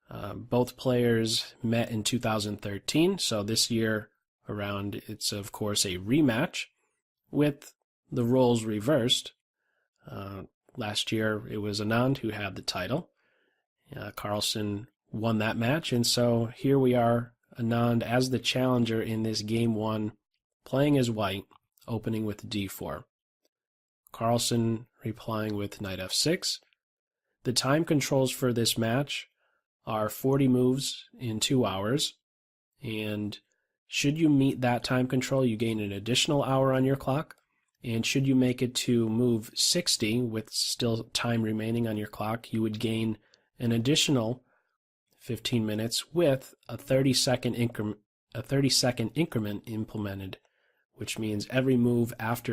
Both players met in 2013, so this year around it's of course a rematch with the roles reversed. Last year it was Anand who had the title. Carlsen won that match, and so here we are, Anand as the challenger in this game 1, playing as white, opening with d4. Carlsen replying with knight f6. The time controls for this match are 40 moves in 2 hours, and should you meet that time control, you gain an additional hour on your clock, and should you make it to move 60 with still time remaining on your clock, you would gain an additional 15 minutes with a 30-second increment implemented, which means every move after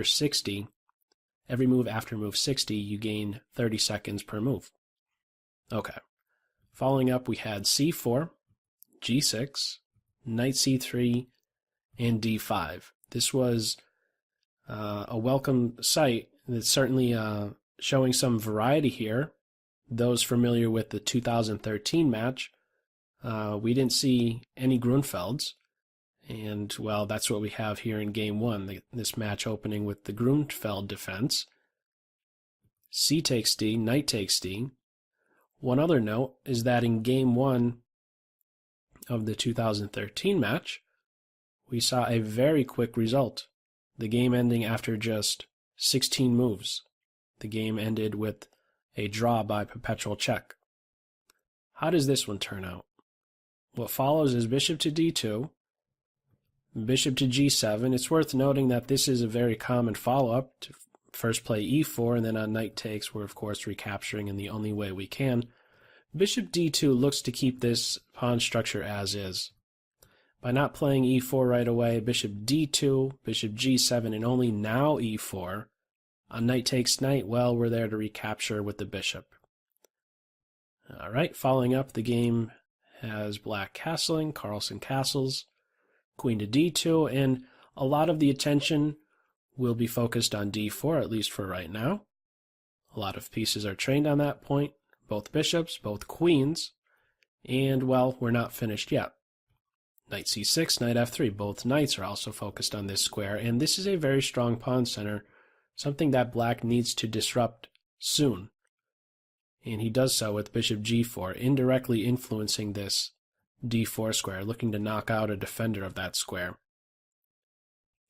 move 60, you gain 30 seconds per move. Okay. Following up, we had c4, g6, knight c3, and d5. This was a welcome sight. It's certainly showing some variety here. Those familiar with the 2013 match, we didn't see any Grunfelds, and well, that's what we have here in game 1, this match opening with the Grunfeld defense. C takes d, knight takes d. One other note is that in game 1 of the 2013 match, we saw a very quick result, the game ending after just 16 moves. The game ended with a draw by perpetual check. How does this one turn out? What follows is bishop to d2, bishop to g7. It's worth noting that this is a very common follow-up. To first play e4, and then on knight takes, we're of course recapturing in the only way we can. Bishop d2 looks to keep this pawn structure as is. By not playing e4 right away, bishop d2, bishop g7, and only now e4, on knight takes knight, well, we're there to recapture with the bishop. Alright, following up, the game has black castling, Carlsen castles, queen to d2, and a lot of the attention will be focused on d4, at least for right now. A lot of pieces are trained on that point, both bishops, both queens, and, well, we're not finished yet. Knight c6, knight f3, both knights are also focused on this square, and this is a very strong pawn center, something that black needs to disrupt soon. And he does so with bishop g4, indirectly influencing this d4 square, looking to knock out a defender of that square.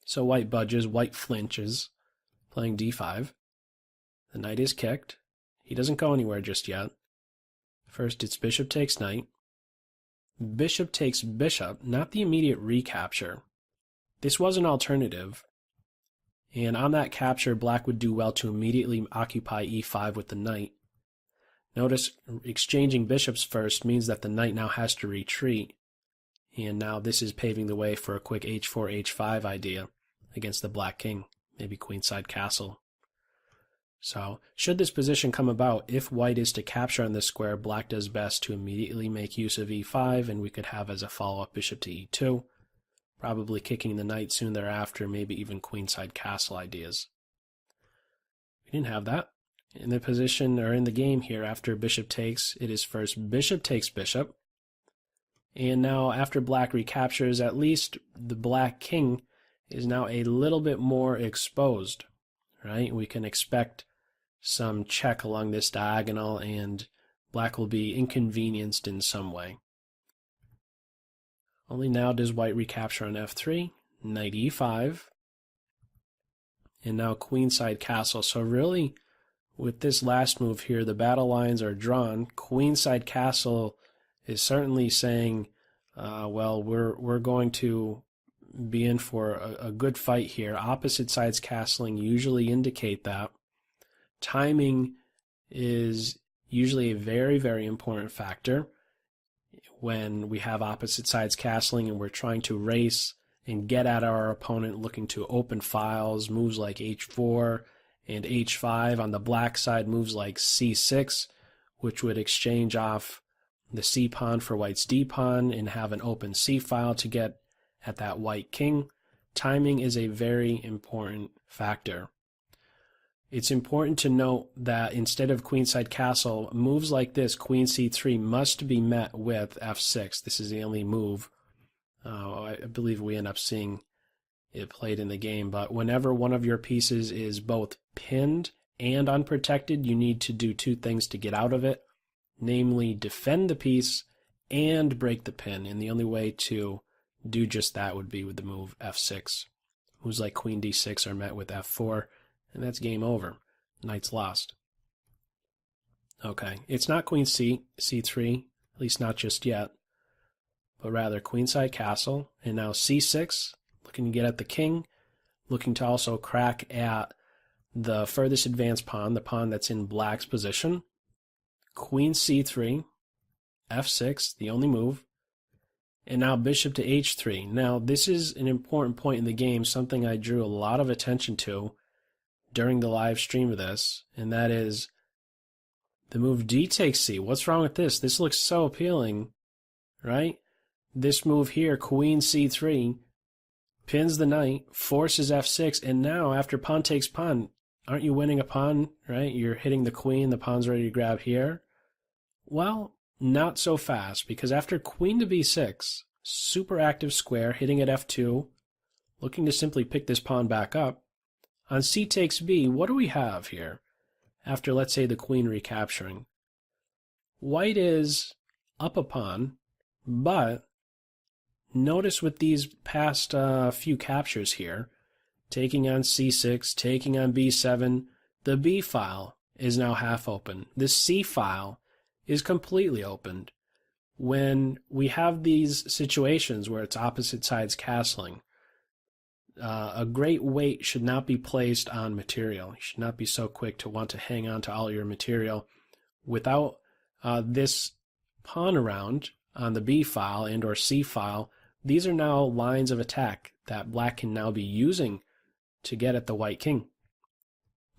So white budges, white flinches, playing d5. The knight is kicked. He doesn't go anywhere just yet. First it's bishop takes knight. Bishop takes bishop, not the immediate recapture. This was an alternative, and on that capture, black would do well to immediately occupy e5 with the knight. Notice exchanging bishops first means that the knight now has to retreat, and now this is paving the way for a quick h4, h5 idea against the black king, maybe queenside castle. So, should this position come about, if white is to capture on this square, black does best to immediately make use of e5, and we could have as a follow-up bishop to e2, probably kicking the knight soon thereafter, maybe even queenside castle ideas. We didn't have that. In the position, or in the game here, after bishop takes, it is first bishop takes bishop, and now after black recaptures, at least the black king is now a little bit more exposed, right? We can expect some check along this diagonal, and black will be inconvenienced in some way. Only now does white recapture on f3, knight e5, and now queenside castle. So really, with this last move here, the battle lines are drawn. Queenside castle is certainly saying, well, we're going to be in for a good fight here. Opposite sides castling usually indicate that. Timing is usually a very, very important factor when we have opposite sides castling and we're trying to race and get at our opponent, looking to open files, moves like h4 and h5. On the black side, moves like c6, which would exchange off the c pawn for white's d pawn and have an open c file to get at that white king. Timing is a very important factor. it's important to note that instead of queenside castle, moves like this, queen c3, must be met with f6. This is the only move. I believe we end up seeing it played in the game, but whenever one of your pieces is both pinned and unprotected, you need to do two things to get out of it, namely defend the piece and break the pin, and the only way to do just that would be with the move f6. Moves like queen d6 are met with f4, and that's game over. Knight's lost. Okay, it's not queen c3, at least not just yet, but rather queenside castle, and now c6, looking to get at the king, looking to also crack at the furthest advanced pawn, the pawn that's in black's position. Queen c3, f6, the only move, and now bishop to h3. Now, this is an important point in the game, something I drew a lot of attention to during the live stream of this, and that is the move d takes c. What's wrong with this? This looks so appealing, right? This move here, queen c3, pins the knight, forces f6, and now after pawn takes pawn, aren't you winning a pawn, right? You're hitting the queen, the pawn's ready to grab here. Well, not so fast, because after queen to b6, super active square, hitting at f2, looking to simply pick this pawn back up. On c takes b, what do we have here? After, let's say, the queen recapturing. White is up a pawn, but notice with these past few captures here, taking on c6, taking on b7, the b file is now half open. The c file is completely opened. When we have these situations where it's opposite sides castling, a great weight should not be placed on material. You should not be so quick to want to hang on to all your material. Without this pawn around on the b file and or c file, these are now lines of attack that black can now be using to get at the white king.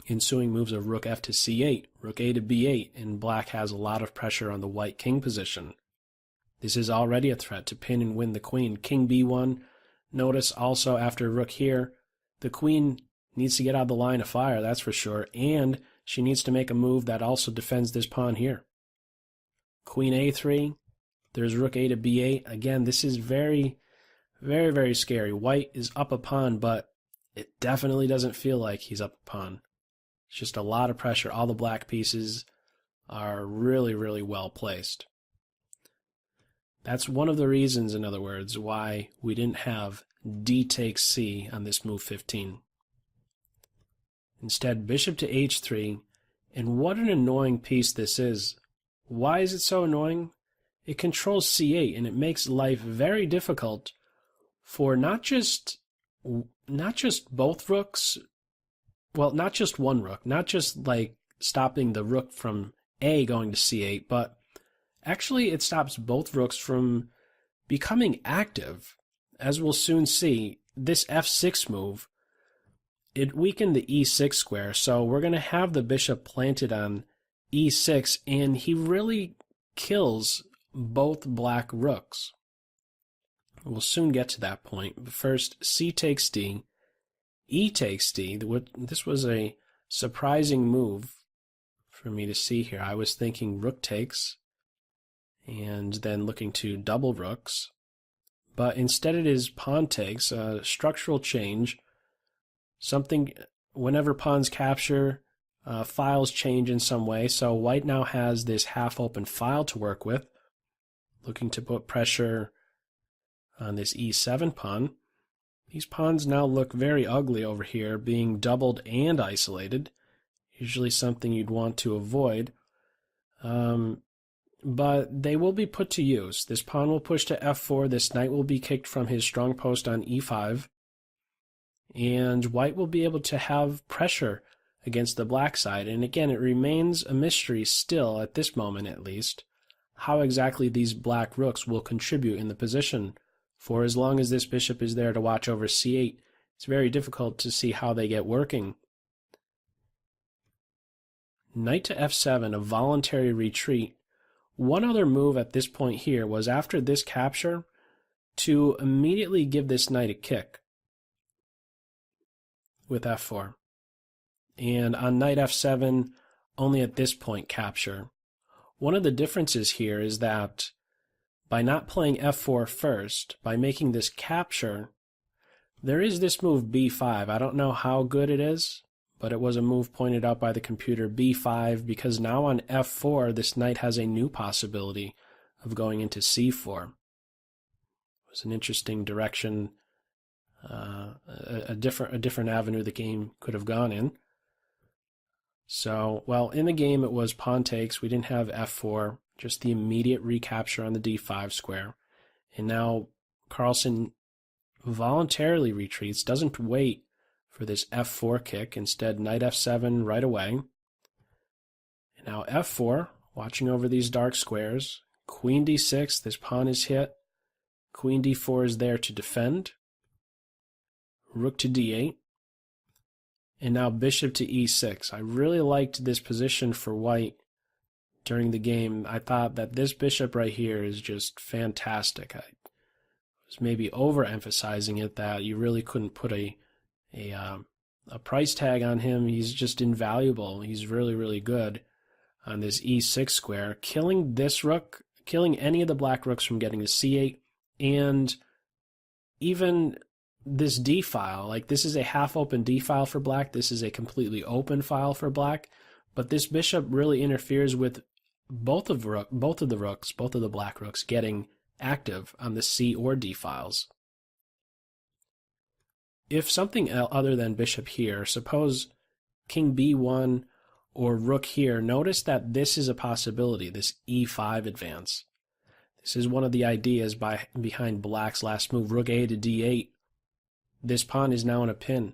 Ensuing moves of rook f to c8, rook a to b8, and black has a lot of pressure on the white king position. This is already a threat to pin and win the queen. King b1. Notice also after rook here, the queen needs to get out of the line of fire, that's for sure, and she needs to make a move that also defends this pawn here. Queen a3, there's rook a to b8. Again, this is very, very, very scary. White is up a pawn, but it definitely doesn't feel like he's up a pawn. It's just a lot of pressure. All the black pieces are really, really well placed. That's one of the reasons, in other words, why we didn't have d takes c on this move 15. Instead, bishop to h3, and what an annoying piece this is. Why is it so annoying? It controls c8, and it makes life very difficult for not just both rooks, well, not just one rook, not just like stopping the rook from a going to c8, but actually it stops both rooks from becoming active. As we'll soon see, this f6 move, it weakened the e6 square, so we're going to have the bishop planted on e6, and he really kills both black rooks. We'll soon get to that point, but first, c takes d, e takes d. This was a surprising move for me to see here. I was thinking rook takes, and then looking to double rooks, but instead it is pawn takes, a structural change, something whenever pawns capture, files change in some way, so white now has this half-open file to work with, looking to put pressure on this e7 pawn. These pawns now look very ugly over here, being doubled and isolated, usually something you'd want to avoid. But they will be put to use. This pawn will push to f4, this knight will be kicked from his strong post on e5, and white will be able to have pressure against the black side. And again, it remains a mystery still, at this moment at least, how exactly these black rooks will contribute in the position. For as long as this bishop is there to watch over c8, it's very difficult to see how they get working. Knight to f7, a voluntary retreat. One other move at this point here was after this capture to immediately give this knight a kick with f4. and on knight f7, only at this point capture. One of the differences here is that by not playing f4 first, by making this capture, there is this move b5. I don't know how good it is, but it was a move pointed out by the computer, b5, because now on f4, this knight has a new possibility of going into c4. It was an interesting direction, a different avenue the game could have gone in. So, well, in the game it was pawn takes. We didn't have f4, just the immediate recapture on the d5 square. And now Carlsen voluntarily retreats, doesn't wait for this f4 kick. Instead, knight f7 right away. And now f4, watching over these dark squares. Queen d6, this pawn is hit. Queen d4 is there to defend. Rook to d8. And now bishop to e6. I really liked this position for white during the game. I thought that this bishop right here is just fantastic. I was maybe overemphasizing it, that you really couldn't put a price tag on him. He's just invaluable. He's really, really good on this e6 square, killing this rook, killing any of the black rooks from getting to c8, and even this d file. Like, this is a half-open d file for black. This is a completely open file for black. But this bishop really interferes with both of the black rooks getting active on the c or d files. If something other than bishop here, suppose king b1 or rook here, notice that this is a possibility, this e5 advance. This is one of the ideas behind black's last move, rook a to d8. This pawn is now in a pin,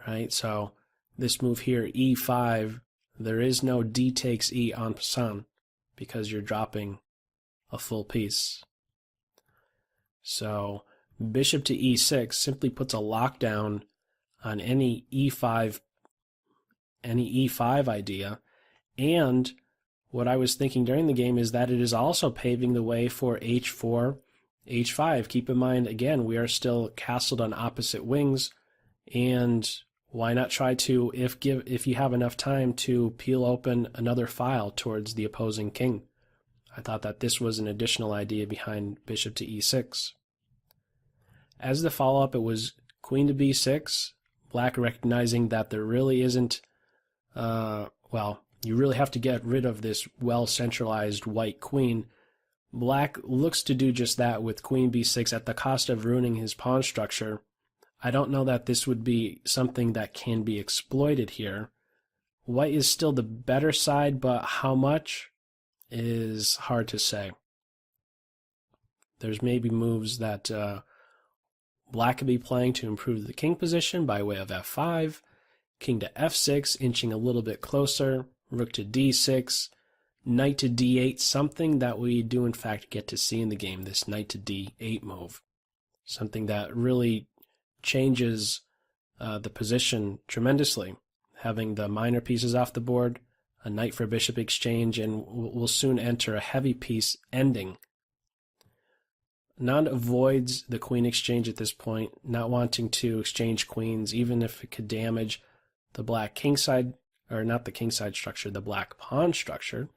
right? So this move here, e5, there is no d takes e en passant because you're dropping a full piece. So bishop to e6 simply puts a lockdown on any e5 idea. And what I was thinking during the game is that it is also paving the way for h4, h5. Keep in mind, again, we are still castled on opposite wings, and why not try to, if you have enough time, to peel open another file towards the opposing king. I thought that this was an additional idea behind bishop to e6. As the follow-up, it was queen to b6, black recognizing that there really isn't, well, you really have to get rid of this well-centralized white queen. Black looks to do just that with queen b6 at the cost of ruining his pawn structure. I don't know that this would be something that can be exploited here. White is still the better side, but how much is hard to say. There's maybe moves that black could be playing to improve the king position by way of f5, king to f6, inching a little bit closer, rook to d6, knight to d8, something that we do in fact get to see in the game, this knight to d8 move. Something that really changes the position tremendously. Having the minor pieces off the board, a knight for bishop exchange, and we'll soon enter a heavy piece ending. Anand avoids the queen exchange at this point, not wanting to exchange queens, even if it could damage the black kingside, or not the kingside structure, the black pawn structure.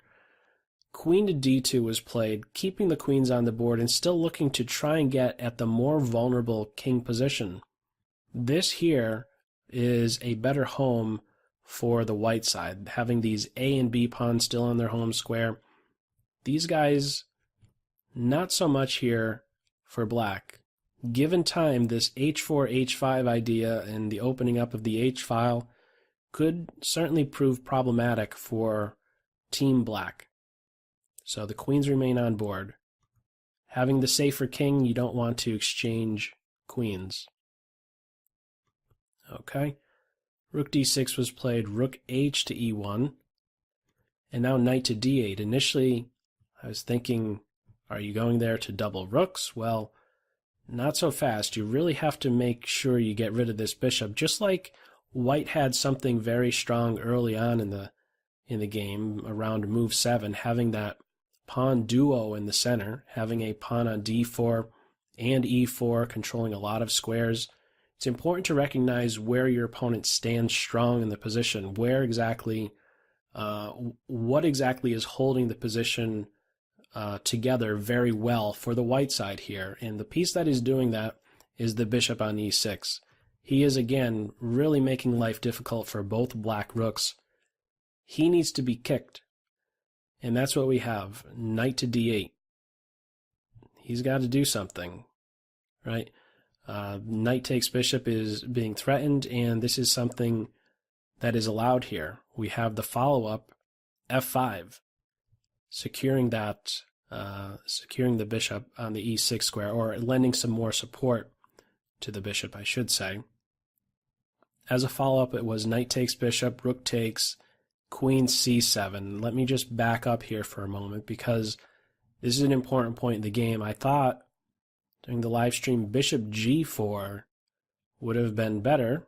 Queen to d2 was played, keeping the queens on the board and still looking to try and get at the more vulnerable king position. This here is a better home for the white side, having these A and B pawns still on their home square. These guys, not so much here for black. Given time, this h4, h5 idea and the opening up of the h file could certainly prove problematic for Team Black. So the queens remain on board. Having the safer king, you don't want to exchange queens. Okay. Rook d6 was played, rook h to e1, and now knight to d8. Initially, I was thinking, are you going there to double rooks? Well, not so fast. You really have to make sure you get rid of this bishop, just like white had something very strong early on in the game around move 7, having that pawn duo in the center, having a pawn on d4 and e4 controlling a lot of squares. it's important to recognize where your opponent stands strong in the position, where exactly, what exactly is holding the position together very well for the white side here. And the piece that is doing that is the bishop on e6. He is, again, really making life difficult for both black rooks. He needs to be kicked. And that's what we have. Knight to d8. He's got to do something, right? Knight takes bishop is being threatened, and this is something that is allowed here. We have the follow-up f5, securing that, securing the bishop on the e6 square, or lending some more support to the bishop, I should say. As a follow-up, it was knight takes bishop, rook takes, queen c7. Let me just back up here for a moment, because this is an important point in the game. I thought during the live stream bishop g4 would have been better,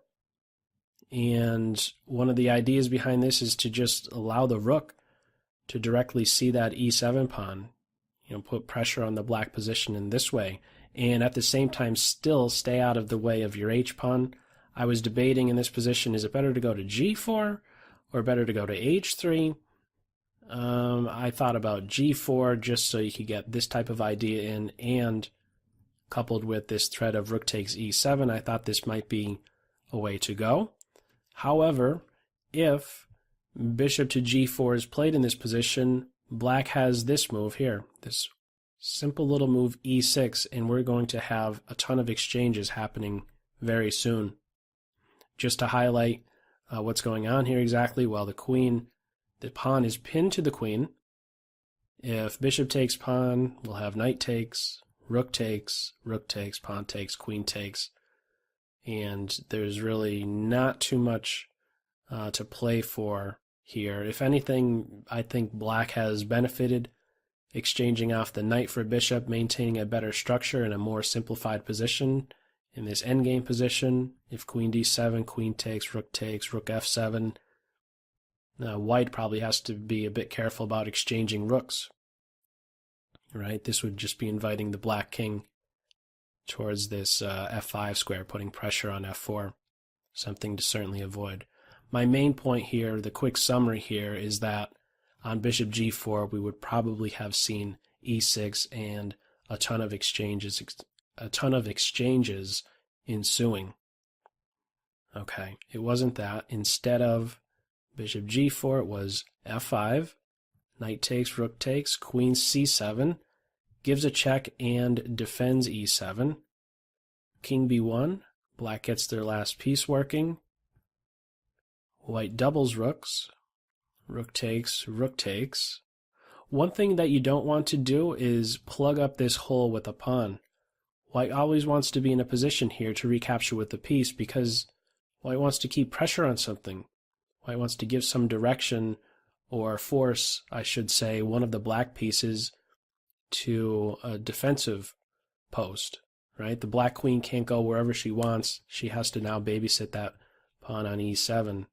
and one of the ideas behind this is to just allow the rook to directly see that e7 pawn, put pressure on the black position in this way, and at the same time still stay out of the way of your h pawn. I was debating in this position, is it better to go to g4 or better to go to h3? I thought about g4 just so you could get this type of idea in, and coupled with this threat of rook takes e7, I thought this might be a way to go. However, if bishop to g4 is played in this position, black has this move here, this simple little move e6, and we're going to have a ton of exchanges happening very soon. Just to highlight what's going on here exactly, well, the pawn is pinned to the queen. If bishop takes pawn, we'll have knight takes, rook takes, pawn takes, queen takes, and there's really not too much to play for here. If anything, I think black has benefited exchanging off the knight for bishop, maintaining a better structure and a more simplified position in this endgame position. If queen d7, queen takes, rook f7, white probably has to be a bit careful about exchanging rooks, right? This would just be inviting the black king towards this f5 square, putting pressure on f4, something to certainly avoid. My main point here, the quick summary here, is that on bishop g4 we would probably have seen e6 and a ton of exchanges ensuing. Okay, it wasn't that. Instead of bishop g4, it was f5, knight takes, rook takes, queen c7, gives a check and defends e7, king b1, black gets their last piece working, white doubles rooks, rook takes, rook takes. One thing that you don't want to do is plug up this hole with a pawn. White always wants to be in a position here to recapture with the piece, because white wants to keep pressure on something. White wants to give some direction, or force, I should say, one of the black pieces to a defensive post, right? The black queen can't go wherever she wants. She has to now babysit that pawn on e7.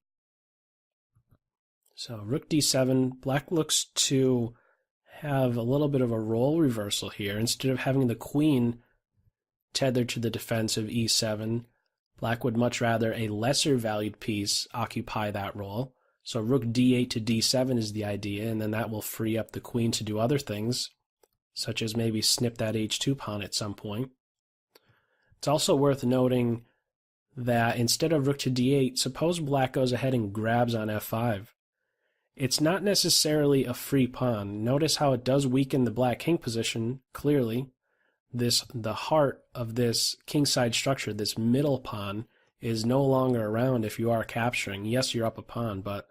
So rook d7, black looks to have a little bit of a role reversal here. Instead of having the queen tethered to the defense of e7, black would much rather a lesser valued piece occupy that role. So rook d8 to d7 is the idea, and then that will free up the queen to do other things, such as maybe snip that h2 pawn at some point. It's also worth noting that instead of rook to d8, suppose black goes ahead and grabs on f5. It's not necessarily a free pawn. Notice how it does weaken the black king position, clearly. The heart of this kingside structure, this middle pawn, is no longer around if you are capturing. Yes, you're up a pawn, but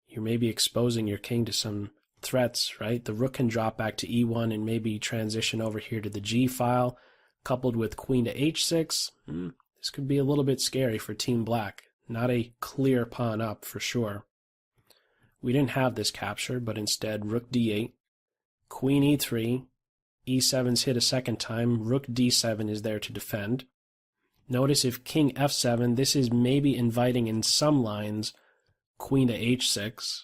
you're maybe exposing your king to some threats, right? The rook can drop back to e1 and maybe transition over here to the g file, coupled with queen to h6. This could be a little bit scary for Team Black. Not a clear pawn up for sure. We didn't have this capture, but instead rook d8, queen e3, e7's hit a second time, rook d7 is there to defend. Notice if king f7, this is maybe inviting in some lines queen to h6,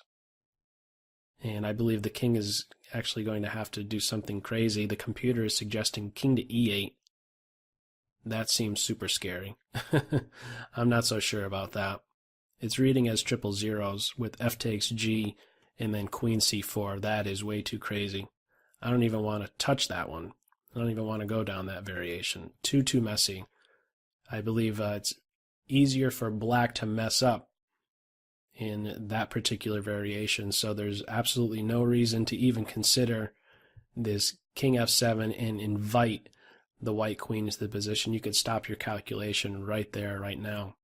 and I believe the king is actually going to have to do something crazy. The computer is suggesting king to e8. That seems super scary. I'm not so sure about that. It's reading as triple zeros with f takes g and then queen c4. That is way too crazy. I don't even want to touch that one. I don't even want to go down that variation. Too messy. I believe it's easier for black to mess up in that particular variation, so there's absolutely no reason to even consider this king f7 and invite the white queen into the position. You could stop your calculation right there, right now.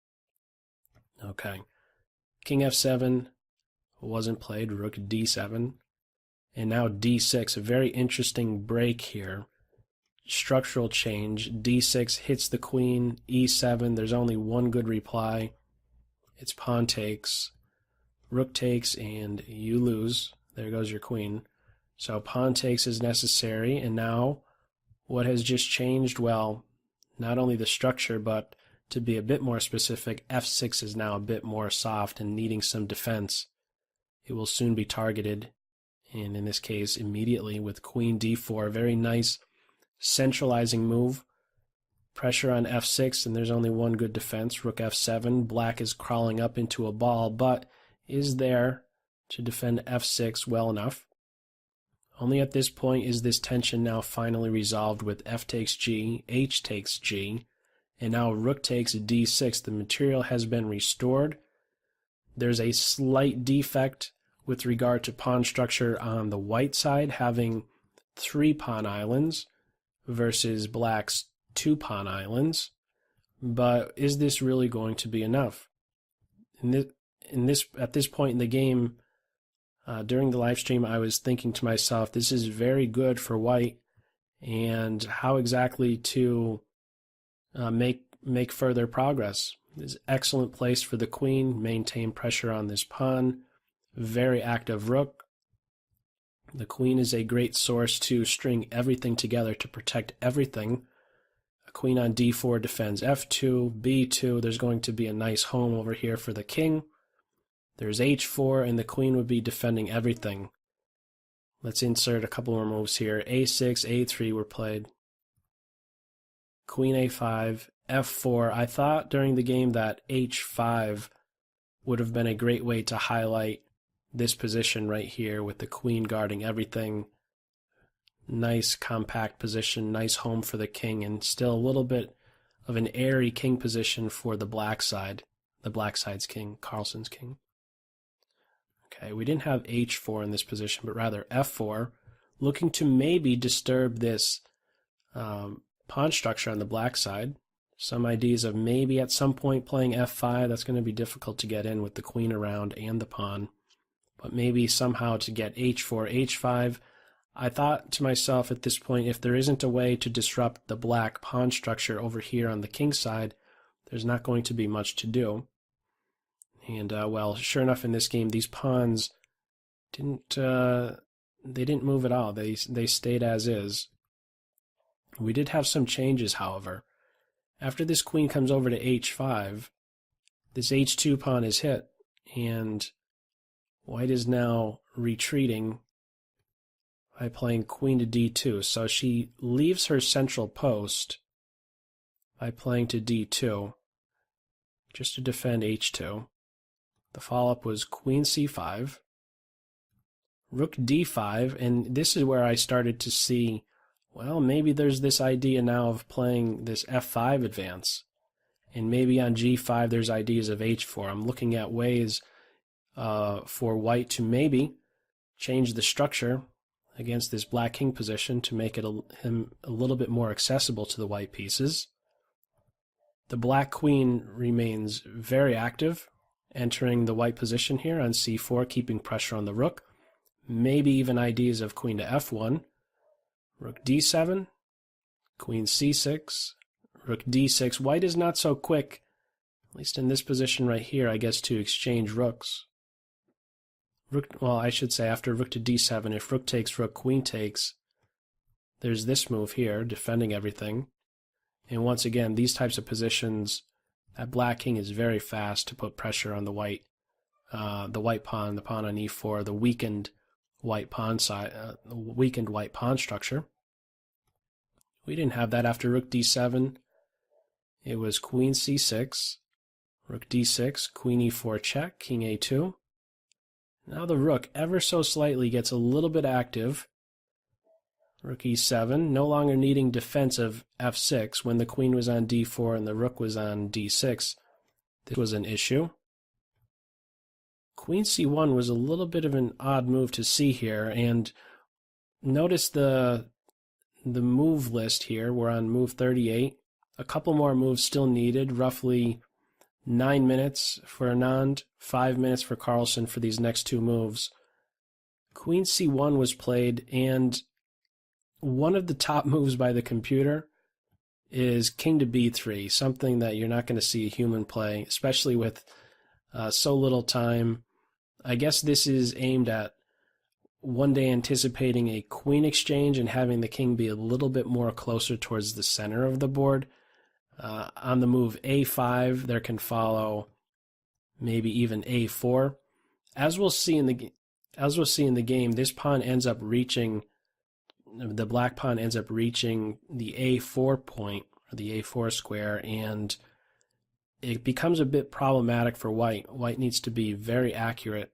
Okay. King f7 wasn't played, rook d7, and now d6, a very interesting break here. Structural change, d6 hits the queen, e7, there's only one good reply. It's pawn takes, rook takes, and you lose. There goes your queen. So pawn takes is necessary, and now what has just changed? Well, not only the structure, but to be a bit more specific, f6 is now a bit more soft and needing some defense. It will soon be targeted, and in this case, immediately with queen d4. Very nice centralizing move. Pressure on f6, and there's only one good defense, rook f7. Black is crawling up into a ball, but is there to defend f6 well enough. Only at this point is this tension now finally resolved with f takes g, h takes g, and now rook takes d6. The material has been restored. There's a slight defect with regard to pawn structure on the white side, having 3 pawn islands versus black's 2 pawn islands. But is this really going to be enough? At this point in the game, during the live stream, I was thinking to myself, this is very good for white, and how exactly to make further progress. This is excellent place for the queen, maintain pressure on this pawn, very active rook. The queen is a great source to string everything together, to protect everything. A queen on d4 defends f2, b2, there's going to be a nice home over here for the king. There's h4, and the queen would be defending everything. Let's insert a couple more moves here. a6, a3 were played. Queen a5, f4. I thought during the game that h5 would have been a great way to highlight this position right here with the queen guarding everything. Nice compact position, nice home for the king, and still a little bit of an airy king position for the black side. The black side's king, Carlsen's king. Okay, we didn't have h4 in this position, but rather f4, looking to maybe disturb this pawn structure on the black side. Some ideas of maybe at some point playing f5. That's going to be difficult to get in with the queen around and the pawn, but maybe somehow to get h4, h5. I thought to myself at this point, if there isn't a way to disrupt the black pawn structure over here on the king side, there's not going to be much to do. And well, sure enough, in this game, these pawns didn't move at all. They stayed as is. We did have some changes, however. After this queen comes over to h5, this h2 pawn is hit, and white is now retreating by playing queen to d2. So she leaves her central post by playing to d2 just to defend h2. The follow-up was queen c5, rook d5, and this is where I started to see, well, maybe there's this idea now of playing this f5 advance, and maybe on g5 there's ideas of h4. I'm looking at ways for white to maybe change the structure against this black king position to make him a little bit more accessible to the white pieces. The black queen remains very active, entering the white position here on c4, keeping pressure on the rook. Maybe even ideas of queen to f1, rook d7, queen c6, rook d6. White is not so quick, at least in this position right here, I guess, to exchange rooks. Well, I should say after rook to d7, if rook takes rook, queen takes, there's this move here, defending everything. And once again, these types of positions, that black king is very fast to put pressure on the white pawn, the pawn on e4, the weakened white pawn side, weakened white pawn structure. We didn't have that after rook d7. It was queen c6, rook d6, queen e4 check, king a2. Now the rook ever so slightly gets a little bit active. Rook e7, no longer needing defense of f6 when the queen was on d4 and the rook was on d6. This was an issue. Queen c1 was a little bit of an odd move to see here, and notice the move list here. We're on move 38. A couple more moves still needed, roughly 9 minutes for Anand, 5 minutes for Carlsen for these next two moves. Queen c1 was played, and one of the top moves by the computer is king to b3, something that you're not going to see a human play, especially with so little time. I guess this is aimed at one day anticipating a queen exchange and having the king be a little bit more closer towards the center of the board. On the move a5, there can follow maybe even a4. As we'll see in the game, this pawn ends up reaching, the black pawn ends up reaching the a4 point, or the a4 square, and it becomes a bit problematic for white. White needs to be very accurate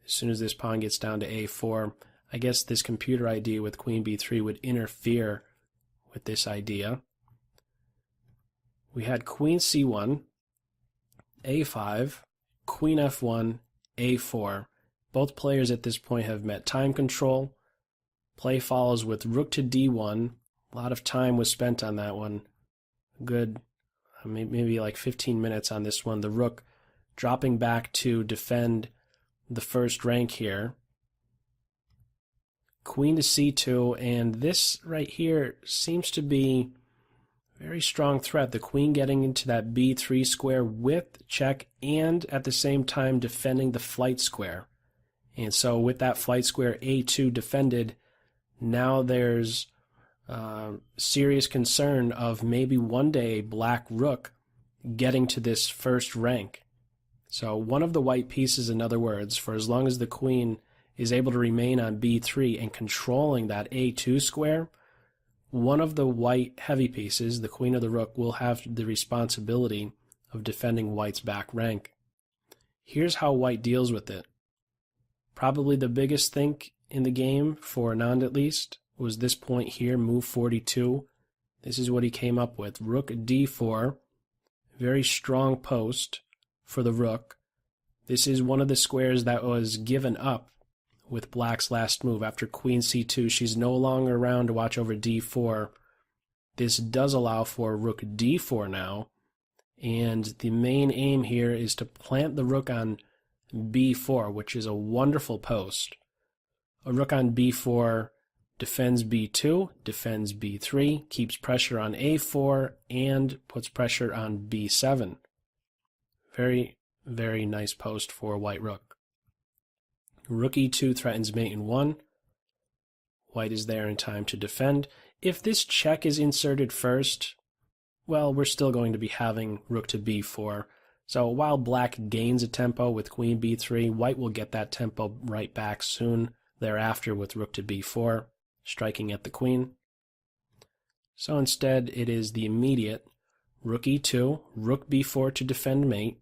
as soon as this pawn gets down to a4. I guess this computer idea with queen b3 would interfere with this idea. We had queen c1, a5, queen f1, a4. Both players at this point have met time control. Play follows with rook to d1. A lot of time was spent on that one. Good, maybe like 15 minutes on this one. The rook dropping back to defend the first rank here. Queen to c2, and this right here seems to be a very strong threat. The queen getting into that b3 square with check, and at the same time defending the flight square. And so with that flight square a2 defended, now there's serious concern of maybe one day black rook getting to this first rank. So one of the white pieces, in other words, for as long as the queen is able to remain on b3 and controlling that a2 square, one of the white heavy pieces, the queen or the rook, will have the responsibility of defending white's back rank. Here's how white deals with it. Probably the biggest think in the game, for Anand at least, was this point here, move 42. This is what he came up with. Rook d4, very strong post for the rook. This is one of the squares that was given up with black's last move. After queen c2, she's no longer around to watch over d4. This does allow for rook d4 now, and the main aim here is to plant the rook on b4, which is a wonderful post. A rook on b4 defends b2, defends b3, keeps pressure on a4, and puts pressure on b7. Very, very nice post for white rook. Rook e2 threatens mate in 1. White is there in time to defend. If this check is inserted first, well, we're still going to be having rook to b4. So while black gains a tempo with queen b3, white will get that tempo right back soon thereafter with rook to b4, striking at the queen. So instead, it is the immediate rook e2, rook b4 to defend mate,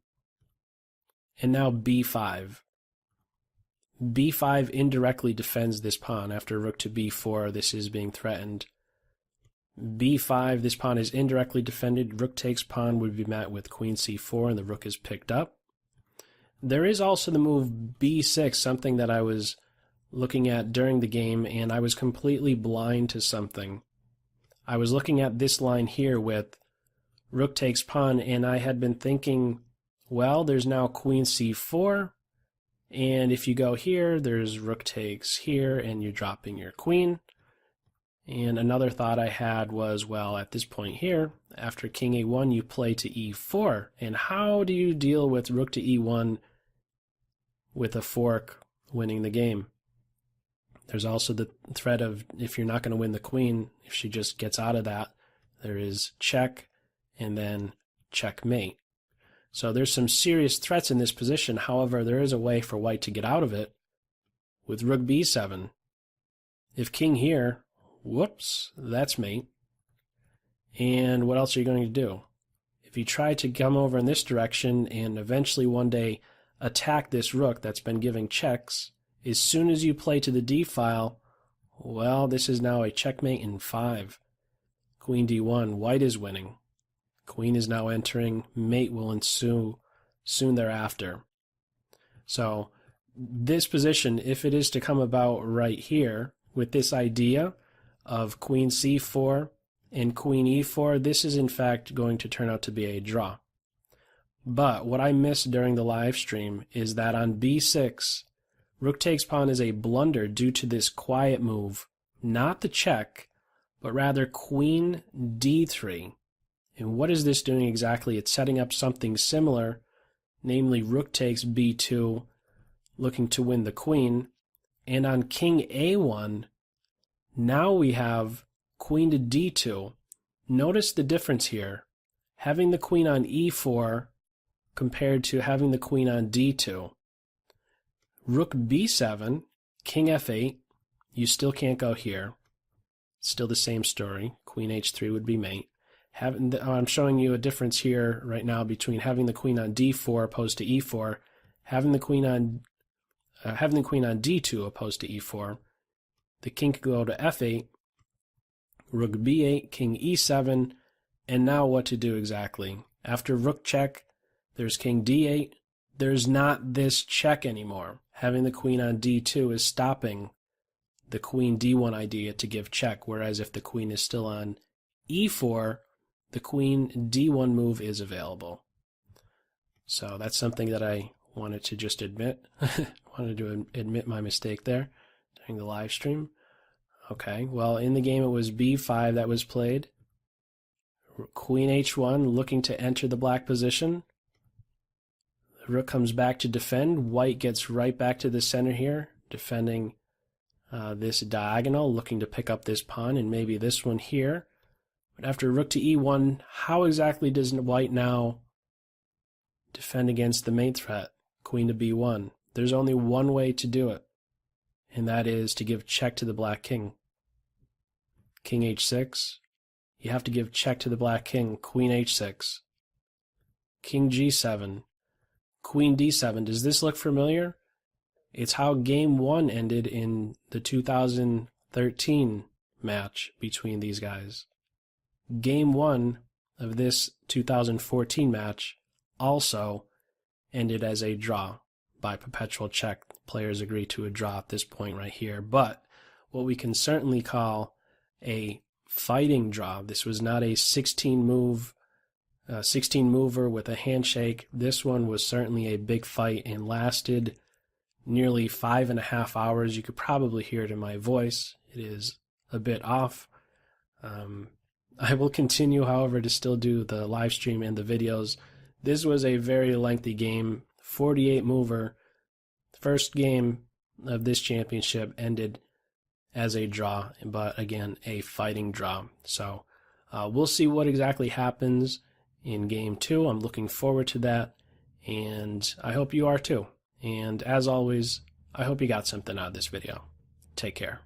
and now b5. b5 indirectly defends this pawn. After rook to b4, this is being threatened. b5, this pawn is indirectly defended. Rook takes pawn would be met with queen c4, and the rook is picked up. There is also the move b6, something that I was looking at during the game, and I was completely blind to something. I was looking at this line here with rook takes pawn, and I had been thinking, well, there's now queen c4, and if you go here, there's rook takes here, and you're dropping your queen. And another thought I had was, well, at this point here, after king a1, you play to e4, and how do you deal with rook to e1 with a fork winning the game? There's also the threat of, if you're not going to win the queen, if she just gets out of that, there is check and then checkmate. So there's some serious threats in this position. However, there is a way for white to get out of it with rook b7. If king here, whoops, that's mate. And what else are you going to do? If you try to come over in this direction and eventually one day attack this rook that's been giving checks, as soon as you play to the d file, well, this is now a checkmate in 5. Queen d1, white is winning. Queen is now entering, mate will ensue soon thereafter. So this position, if it is to come about right here, with this idea of queen c4 and queen e4, this is in fact going to turn out to be a draw. But what I missed during the live stream is that on b6, rook takes pawn is a blunder due to this quiet move, not the check, but rather queen d3. And what is this doing exactly? It's setting up something similar, namely rook takes b2, looking to win the queen. And on king a1, now we have queen to d2. Notice the difference here. Having the queen on e4 compared to having the queen on d2. Rook b7, king f8, you still can't go here. Still the same story. Queen h3 would be mate. I'm showing you a difference here right now between having the queen on d4 opposed to e4, having the queen on d2 opposed to e4. The king could go to f8, rook b8, king e7, and now what to do exactly? After rook check, there's king d8. There's not this check anymore. Having the queen on d2 is stopping the queen d1 idea to give check, whereas if the queen is still on e4, the queen d1 move is available. So that's something that I wanted to just admit. Wanted to admit my mistake there during the live stream. Okay, well, in the game it was b5 that was played. Queen h1 looking to enter the black position. The rook comes back to defend. White gets right back to the center here, defending this diagonal, looking to pick up this pawn and maybe this one here. But after rook to e1, how exactly does white now defend against the mate threat, queen to b1? There's only one way to do it, and that is to give check to the black king. King h6, you have to give check to the black king, queen h6. King g7, queen d7. Does this look familiar? It's how game 1 ended in the 2013 match between these guys. Game 1 of this 2014 match also ended as a draw by perpetual check. Players agree to a draw at this point right here. But what we can certainly call a fighting draw. This was not a 16 mover with a handshake. This one was certainly a big fight and lasted nearly 5.5 hours. You could probably hear it in my voice. It is a bit off. I will continue, however, to still do the live stream and the videos. This was a very lengthy game, 48 mover. First game of this championship ended as a draw, but again, a fighting draw. So we'll see what exactly happens in game 2. I'm looking forward to that, and I hope you are too. And as always, I hope you got something out of this video. Take care.